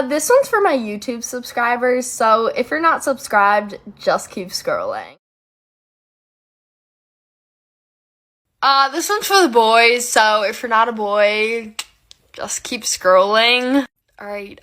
This one's for my YouTube subscribers, so if you're not subscribed, just keep scrolling. This one's for the boys, so if you're not a boy, just keep scrolling. Alright,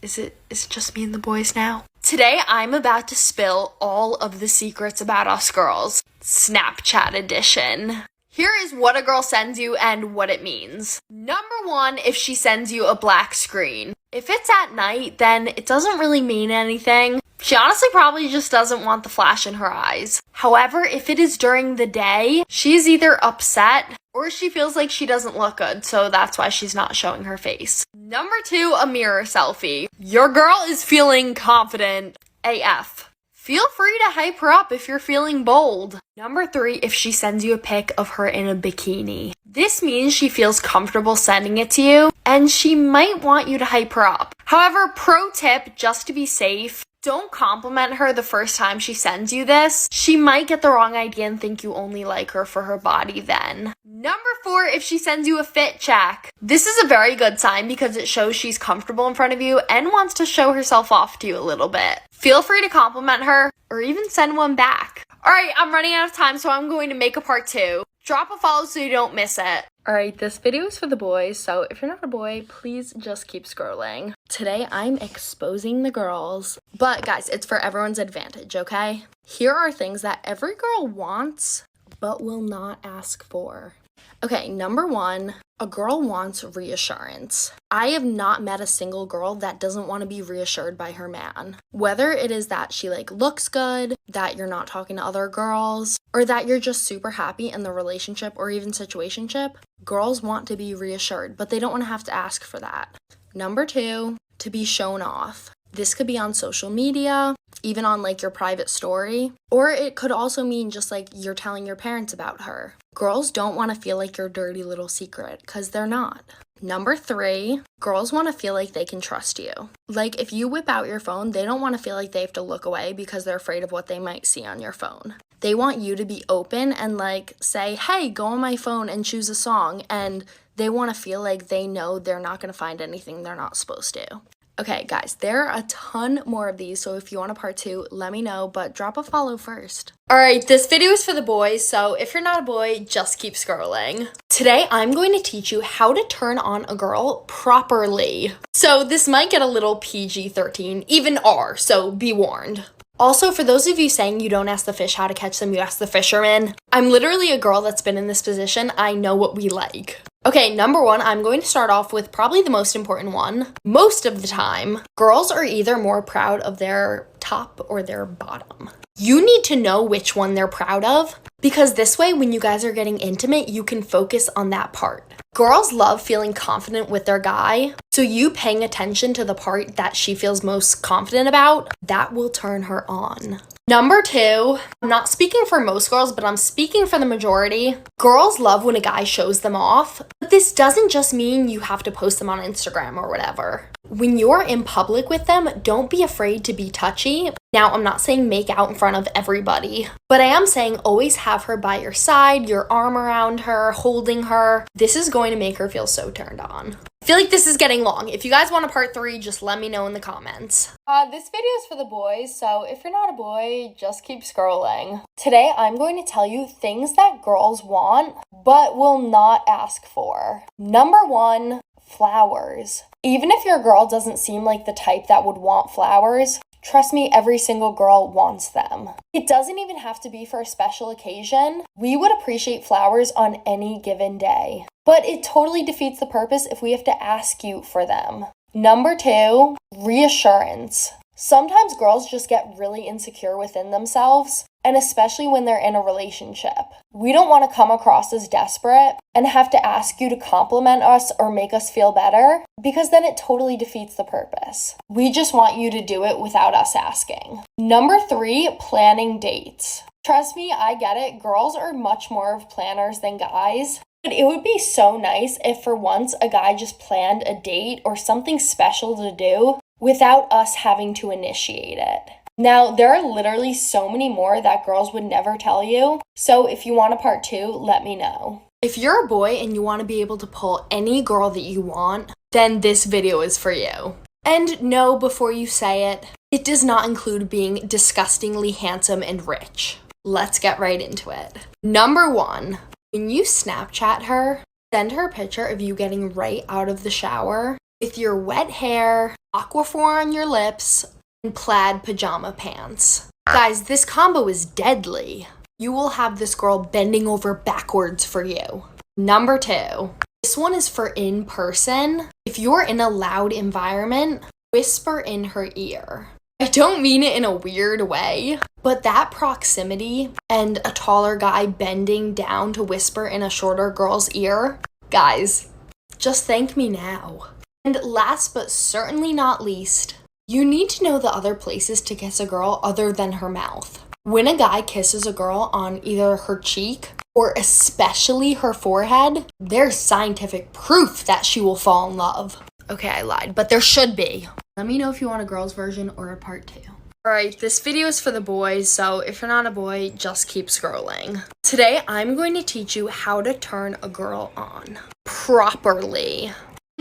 is it just me and the boys now? Today, I'm about to spill all of the secrets about us girls. Snapchat edition. Here is what a girl sends you and what it means. Number 1, if she sends you a black screen. If it's at night, then it doesn't really mean anything. She honestly probably just doesn't want the flash in her eyes. However, if it is during the day, she's either upset or she feels like she doesn't look good, so that's why she's not showing her face. Number 2, a mirror selfie. Your girl is feeling confident AF. Feel free to hype her up if you're feeling bold. Number 3, if she sends you a pic of her in a bikini. This means she feels comfortable sending it to you, and she might want you to hype her up. However, pro tip, just to be safe, don't compliment her the first time she sends you this. She might get the wrong idea and think you only like her for her body then. Number 4, if she sends you a fit check. This is a very good sign because it shows she's comfortable in front of you and wants to show herself off to you a little bit. Feel free to compliment her or even send one back. Alright, I'm running out of time, so I'm going to make a part 2. Drop a follow so you don't miss it. Alright, this video is for the boys, so if you're not a boy, please just keep scrolling. Today, I'm exposing the girls. But guys, it's for everyone's advantage, okay? Here are things that every girl wants, but will not ask for. Okay, number 1, a girl wants reassurance. I have not met a single girl that doesn't want to be reassured by her man. Whether it is that she looks good, that you're not talking to other girls, or that you're just super happy in the relationship or even situationship, girls want to be reassured, but they don't want to have to ask for that. Number 2, to be shown off. This could be on social media, even on your private story, or it could also mean just you're telling your parents about her. Girls don't want to feel like your dirty little secret, because they're not. Number 3, girls want to feel like they can trust you. If you whip out your phone, they don't want to feel like they have to look away because they're afraid of what they might see on your phone. They want you to be open and say, hey, go on my phone and choose a song, and they want to feel like they know they're not going to find anything they're not supposed to. Okay, guys, there are a ton more of these, so if you want a part 2, let me know, but drop a follow first. Alright, this video is for the boys, so if you're not a boy, just keep scrolling. Today, I'm going to teach you how to turn on a girl properly. So this might get a little PG-13, even R, so be warned. Also, for those of you saying you don't ask the fish how to catch them, you ask the fisherman, I'm literally a girl that's been in this position. I know what we like. Okay, number 1, I'm going to start off with probably the most important one. Most of the time, girls are either more proud of their top or their bottom. You need to know which one they're proud of, because this way, when you guys are getting intimate, you can focus on that part. Girls love feeling confident with their guy, so you paying attention to the part that she feels most confident about, that will turn her on. Number 2, I'm not speaking for most girls, but I'm speaking for the majority. Girls love when a guy shows them off, but this doesn't just mean you have to post them on Instagram or whatever. When you're in public with them, don't be afraid to be touchy. Now, I'm not saying make out in front of everybody, but I am saying always have her by your side, your arm around her, holding her. This is going to make her feel so turned on. I feel like this is getting long. If you guys want a part 3, just let me know in the comments. This video is for the boys, so if you're not a boy, just keep scrolling. Today, I'm going to tell you things that girls want, but will not ask for. Number 1, flowers. Even if your girl doesn't seem like the type that would want flowers, trust me, every single girl wants them. It doesn't even have to be for a special occasion. We would appreciate flowers on any given day. But it totally defeats the purpose if we have to ask you for them. Number 2, reassurance. Sometimes girls just get really insecure within themselves, and especially when they're in a relationship. We don't want to come across as desperate and have to ask you to compliment us or make us feel better, because then it totally defeats the purpose. We just want you to do it without us asking. Number 3, planning dates. Trust me, I get it. Girls are much more of planners than guys. But it would be so nice if for once a guy just planned a date or something special to do without us having to initiate it. Now, there are literally so many more that girls would never tell you, so if you want a part 2, let me know. If you're a boy and you want to be able to pull any girl that you want, then this video is for you. And no, before you say it, it does not include being disgustingly handsome and rich. Let's get right into it. Number 1, when you Snapchat her, send her a picture of you getting right out of the shower with your wet hair, Aquaphor on your lips, and plaid pajama pants. Guys, this combo is deadly. You will have this girl bending over backwards for you. Number 2, this one is for in person. If you're in a loud environment, whisper in her ear. I don't mean it in a weird way, but that proximity and a taller guy bending down to whisper in a shorter girl's ear, guys, just thank me now. And last but certainly not least, you need to know the other places to kiss a girl other than her mouth. When a guy kisses a girl on either her cheek or especially her forehead, there's scientific proof that she will fall in love. Okay, I lied, but there should be. Let me know if you want a girl's version or a part 2. Alright, this video is for the boys, so if you're not a boy, just keep scrolling. Today, I'm going to teach you how to turn a girl on properly.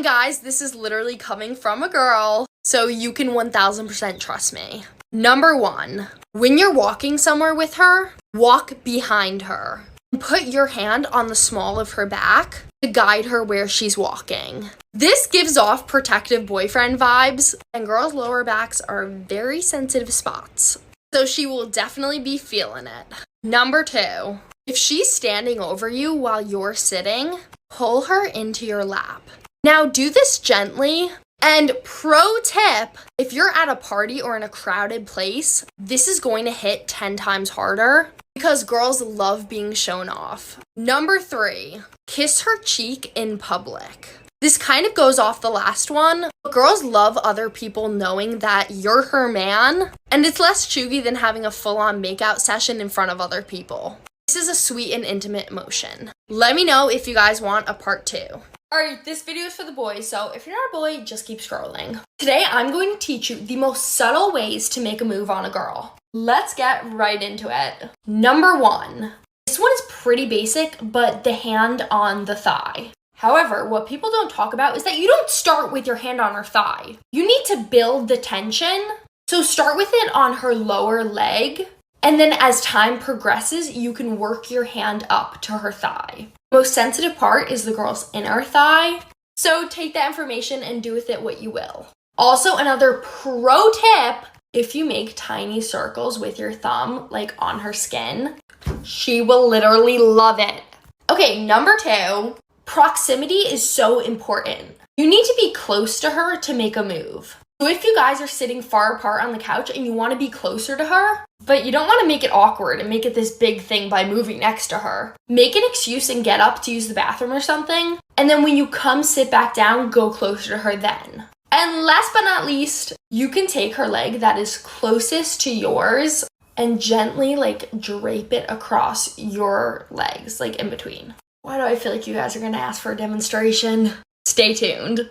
Guys, this is literally coming from a girl, so you can 1000% trust me. Number 1, when you're walking somewhere with her, walk behind her. Put your hand on the small of her back to guide her where she's walking. This gives off protective boyfriend vibes, and girls' lower backs are very sensitive spots, so she will definitely be feeling it. Number 2, if she's standing over you while you're sitting, pull her into your lap. Now do this gently. And pro tip, if you're at a party or in a crowded place, this is going to hit 10 times harder because girls love being shown off. Number 3, kiss her cheek in public. This kind of goes off the last one, but girls love other people knowing that you're her man, and it's less chuggy than having a full-on makeout session in front of other people. This is a sweet and intimate motion. Let me know if you guys want a part 2. Alright, this video is for the boys, so if you're not a boy, just keep scrolling. Today, I'm going to teach you the most subtle ways to make a move on a girl. Let's get right into it. Number 1. This one is pretty basic, but the hand on the thigh. However, what people don't talk about is that you don't start with your hand on her thigh. You need to build the tension, so start with it on her lower leg, and then as time progresses, you can work your hand up to her thigh. The most sensitive part is the girl's inner thigh, so take that information and do with it what you will. Also, another pro tip, if you make tiny circles with your thumb, like on her skin, she will literally love it. Okay, number 2, proximity is so important. You need to be close to her to make a move. So if you guys are sitting far apart on the couch and you want to be closer to her, but you don't want to make it awkward and make it this big thing by moving next to her, make an excuse and get up to use the bathroom or something, and then when you come sit back down, go closer to her then. And last but not least, you can take her leg that is closest to yours and gently drape it across your legs, in between. Why do I feel like you guys are going to ask for a demonstration? Stay tuned.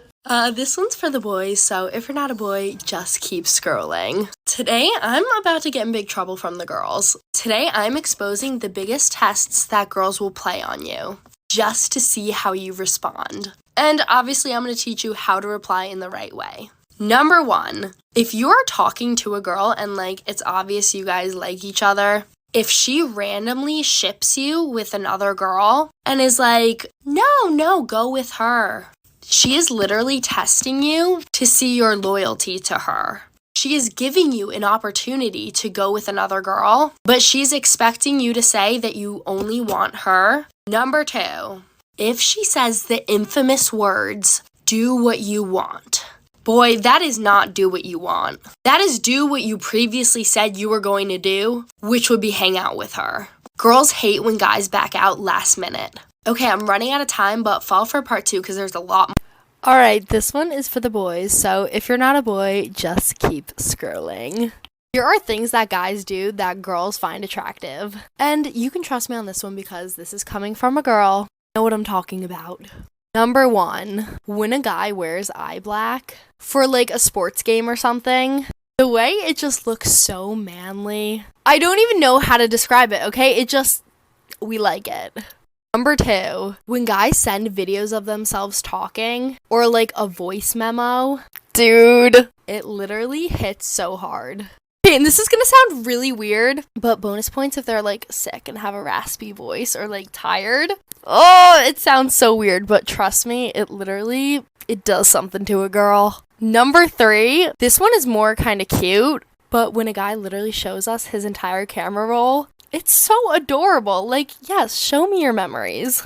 This one's for the boys, so if you're not a boy, just keep scrolling. Today, I'm about to get in big trouble from the girls. Today, I'm exposing the biggest tests that girls will play on you, just to see how you respond. And obviously, I'm going to teach you how to reply in the right way. Number 1, if you are talking to a girl and it's obvious you guys like each other, if she randomly ships you with another girl and is like, no, go with her, she is literally testing you to see your loyalty to her. She is giving you an opportunity to go with another girl, but she's expecting you to say that you only want her. Number 2, if she says the infamous words, do what you want. Boy, that is not do what you want. That is do what you previously said you were going to do, which would be hang out with her. Girls hate when guys back out last minute. Okay, I'm running out of time, but fall for part 2 because there's a lot more. Alright, this one is for the boys, so if you're not a boy, just keep scrolling. Here are things that guys do that girls find attractive. And you can trust me on this one because this is coming from a girl. I know what I'm talking about. Number 1, when a guy wears eye black for a sports game or something, the way it just looks so manly. I don't even know how to describe it, okay? We like it. Number 2, when guys send videos of themselves talking or a voice memo, Dude, it literally hits so hard. Okay, and this is gonna sound really weird, but bonus points if they're like sick and have a raspy voice or like tired. Oh, it sounds so weird, but trust me, it does something to a girl. Number 3, this one is more kind of cute, but when a guy literally shows us his entire camera roll, it's so adorable. Like, yes, show me your memories.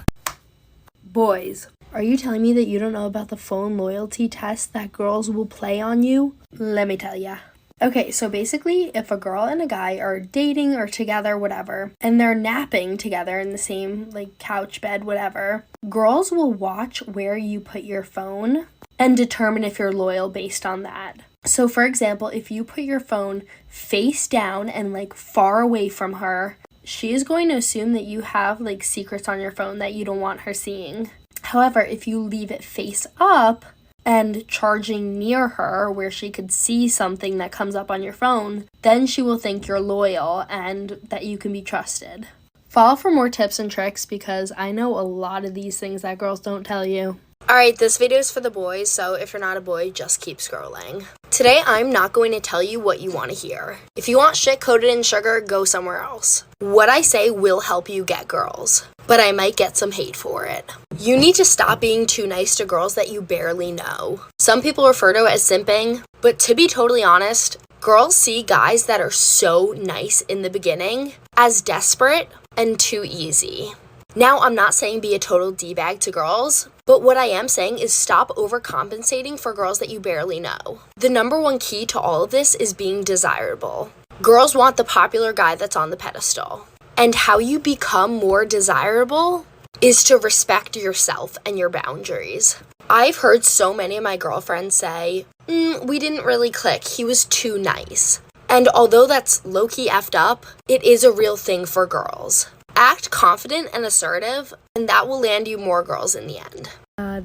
Boys, are you telling me that you don't know about the phone loyalty test that girls will play on you? Let me tell ya. Okay, so basically, if a girl and a guy are dating or together, whatever, and they're napping together in the same, like, couch, bed, whatever, girls will watch where you put your phone and determine if you're loyal based on that. So, for example, if you put your phone face down and, like, far away from her, she is going to assume that you have, like, secrets on your phone that you don't want her seeing. However, if you leave it face up and charging near her where she could see something that comes up on your phone, then she will think you're loyal and that you can be trusted. Follow for more tips and tricks because I know a lot of these things that girls don't tell you. Alright, this video is for the boys, so if you're not a boy, just keep scrolling. Today, I'm not going to tell you what you want to hear. If you want shit coated in sugar, go somewhere else. What I say will help you get girls, but I might get some hate for it. You need to stop being too nice to girls that you barely know. Some people refer to it as simping, but to be totally honest, girls see guys that are so nice in the beginning as desperate and too easy. Now, I'm not saying be a total D-bag to girls, but what I am saying is stop overcompensating for girls that you barely know. The number one key to all of this is being desirable. Girls want the popular guy that's on the pedestal. And how you become more desirable is to respect yourself and your boundaries. I've heard so many of my girlfriends say, we didn't really click, he was too nice. And although that's low-key effed up, it is a real thing for girls. Act confident and assertive, and that will land you more girls in the end.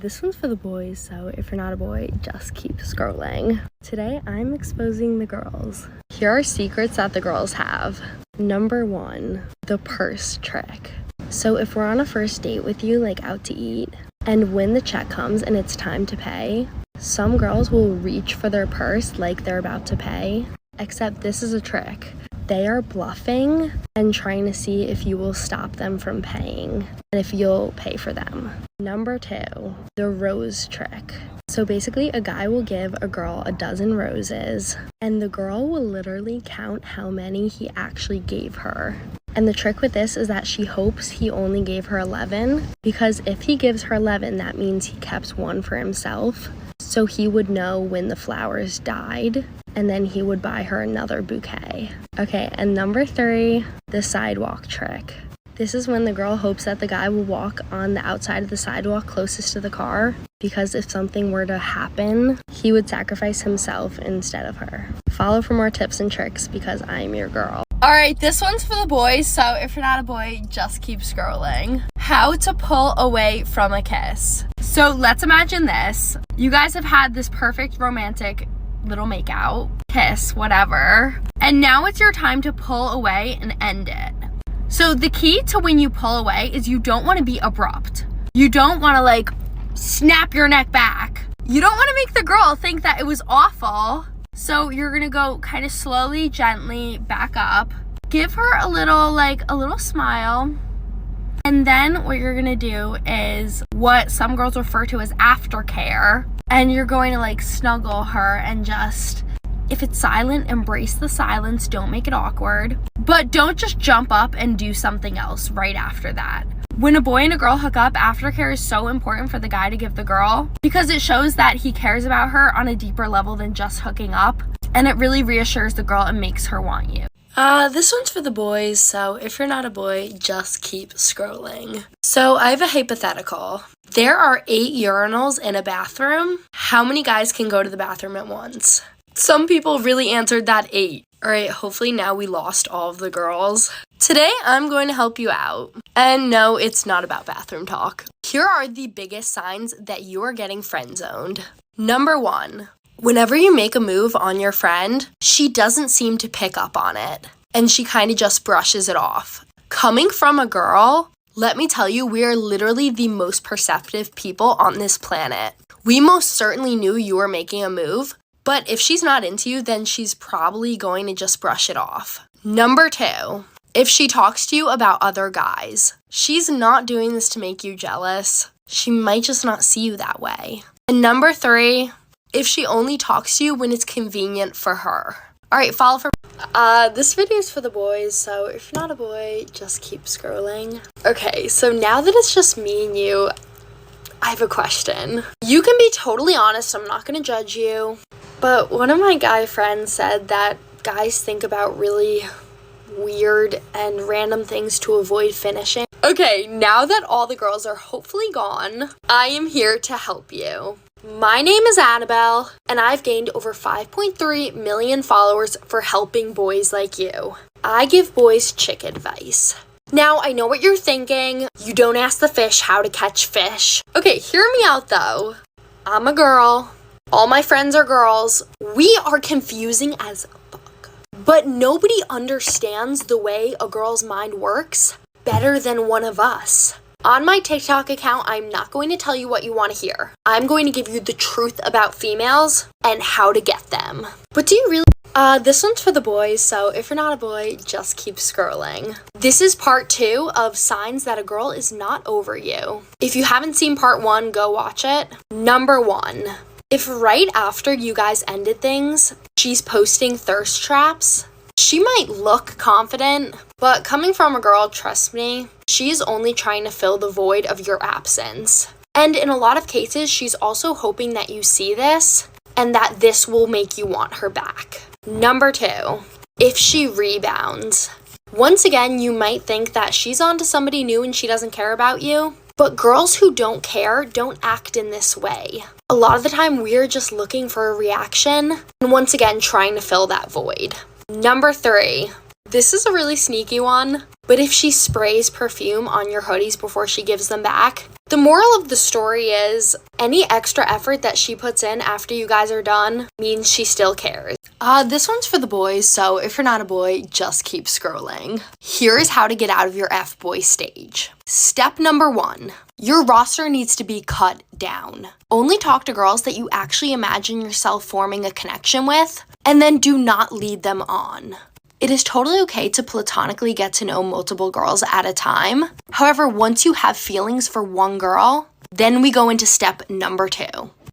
This one's for the boys, so if you're not a boy, just keep scrolling. Today, I'm exposing the girls. Here are secrets that the girls have. Number 1, the purse trick. So if we're on a first date with you, like out to eat, and when the check comes and it's time to pay, some girls will reach for their purse like they're about to pay, except this is a trick. They are bluffing and trying to see if you will stop them from paying and if you'll pay for them. Number 2, the rose trick. So basically, a guy will give a girl a dozen roses, and the girl will literally count how many he actually gave her. And the trick with this is that she hopes he only gave her 11, because if he gives her 11, that means he kept one for himself. So he would know when the flowers died, and then he would buy her another bouquet. Okay, and number 3, the sidewalk trick. This is when the girl hopes that the guy will walk on the outside of the sidewalk closest to the car, because if something were to happen, he would sacrifice himself instead of her. Follow for more tips and tricks because I'm your girl. Alright, this one's for the boys, so if you're not a boy, just keep scrolling. How to pull away from a kiss. So let's imagine this. You guys have had this perfect romantic little makeout, kiss, whatever, and now it's your time to pull away and end it. So the key to when you pull away is you don't want to be abrupt. You don't want to like snap your neck back. You don't want to make the girl think that it was awful. So you're going to go kind of slowly, gently back up. Give her a little smile. And then what you're going to do is what some girls refer to as aftercare. And you're going to like snuggle her and just, if it's silent, embrace the silence. Don't make it awkward. But don't just jump up and do something else right after that. When a boy and a girl hook up, aftercare is so important for the guy to give the girl because it shows that he cares about her on a deeper level than just hooking up. And it really reassures the girl and makes her want you. This one's for the boys, so if you're not a boy, just keep scrolling. So I have a hypothetical. There are 8 urinals in a bathroom. How many guys can go to the bathroom at once? Some people really answered that 8. Alright, hopefully now we lost all of the girls. Today, I'm going to help you out. And no, it's not about bathroom talk. Here are the biggest signs that you are getting friend-zoned. Number 1. Whenever you make a move on your friend, she doesn't seem to pick up on it. And she kind of just brushes it off. Coming from a girl, let me tell you, we are literally the most perceptive people on this planet. we most certainly knew you were making a move, but if she's not into you, then she's probably going to just brush it off. Number 2, if she talks to you about other guys, she's not doing this to make you jealous. She might just not see you that way. And number 3, if she only talks to you when it's convenient for her. All right, follow for. This video is for the boys, so if you're not a boy, just keep scrolling. Okay, so now that it's just me and you, I have a question. You can be totally honest, I'm not gonna judge you, but one of my guy friends said that guys think about really weird and random things to avoid finishing. Okay, now that all the girls are hopefully gone, I am here to help you. My name is Annabelle, and I've gained over 5.3 million followers for helping boys like you. I give boys chick advice. Now, I know what you're thinking. You don't ask the fish how to catch fish. Okay, hear me out though. I'm a girl. All my friends are girls. We are confusing as fuck. But nobody understands the way a girl's mind works better than one of us. On my TikTok account, I'm not going to tell you what you want to hear. I'm going to give you the truth about females and how to get them. But do you really? This one's for the boys, so if you're not a boy, just keep scrolling. This is part 2 of signs that a girl is not over you. If you haven't seen part 1, go watch it. Number 1, if right after you guys ended things, she's posting thirst traps, she might look confident, but coming from a girl, trust me, she's only trying to fill the void of your absence. And in a lot of cases, she's also hoping that you see this and that this will make you want her back. Number 2, if she rebounds. Once again, you might think that she's onto somebody new and she doesn't care about you, but girls who don't care don't act in this way. A lot of the time, we're just looking for a reaction and once again, trying to fill that void. Number 3, this is a really sneaky one, but if she sprays perfume on your hoodies before she gives them back, the moral of the story is any extra effort that she puts in after you guys are done means she still cares. This one's for the boys, so if you're not a boy, just keep scrolling. Here is how to get out of your F-boy stage. Step number 1, your roster needs to be cut down. Only talk to girls that you actually imagine yourself forming a connection with, and then do not lead them on. It is totally okay to platonically get to know multiple girls at a time. However, once you have feelings for one girl, then we go into step number 2.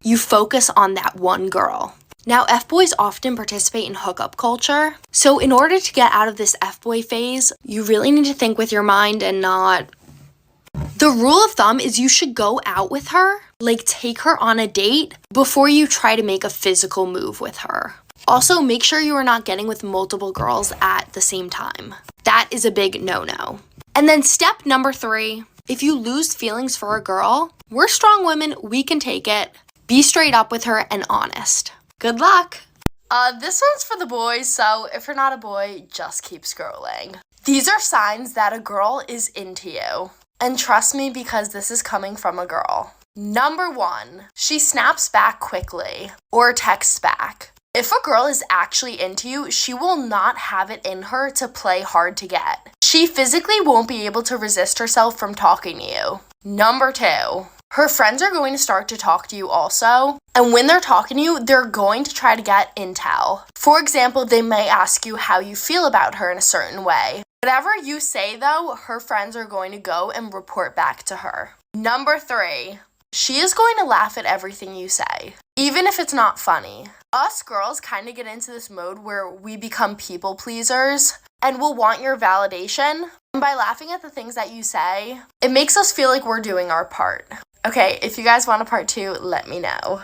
You focus on that one girl. Now, F-boys often participate in hookup culture, so in order to get out of this F-boy phase, you really need to think with your mind and not. The rule of thumb is you should go out with her, like take her on a date, before you try to make a physical move with her. Also, make sure you are not getting with multiple girls at the same time. That is a big no-no. And then step number 3, if you lose feelings for a girl, we're strong women, we can take it. Be straight up with her and honest. Good luck. This one's for the boys, so if you're not a boy, just keep scrolling. These are signs that a girl is into you. And trust me, because this is coming from a girl. Number 1, she snaps back quickly or texts back. If a girl is actually into you, she will not have it in her to play hard to get. She physically won't be able to resist herself from talking to you. Number 2, her friends are going to start to talk to you also, and when they're talking to you, they're going to try to get intel. For example, they may ask you how you feel about her in a certain way. Whatever you say though, her friends are going to go and report back to her. Number 3, she is going to laugh at everything you say, even if it's not funny. Us girls kind of get into this mode where we become people pleasers and we'll want your validation. And by laughing at the things that you say, it makes us feel like we're doing our part. Okay, if you guys want a part 2, let me know.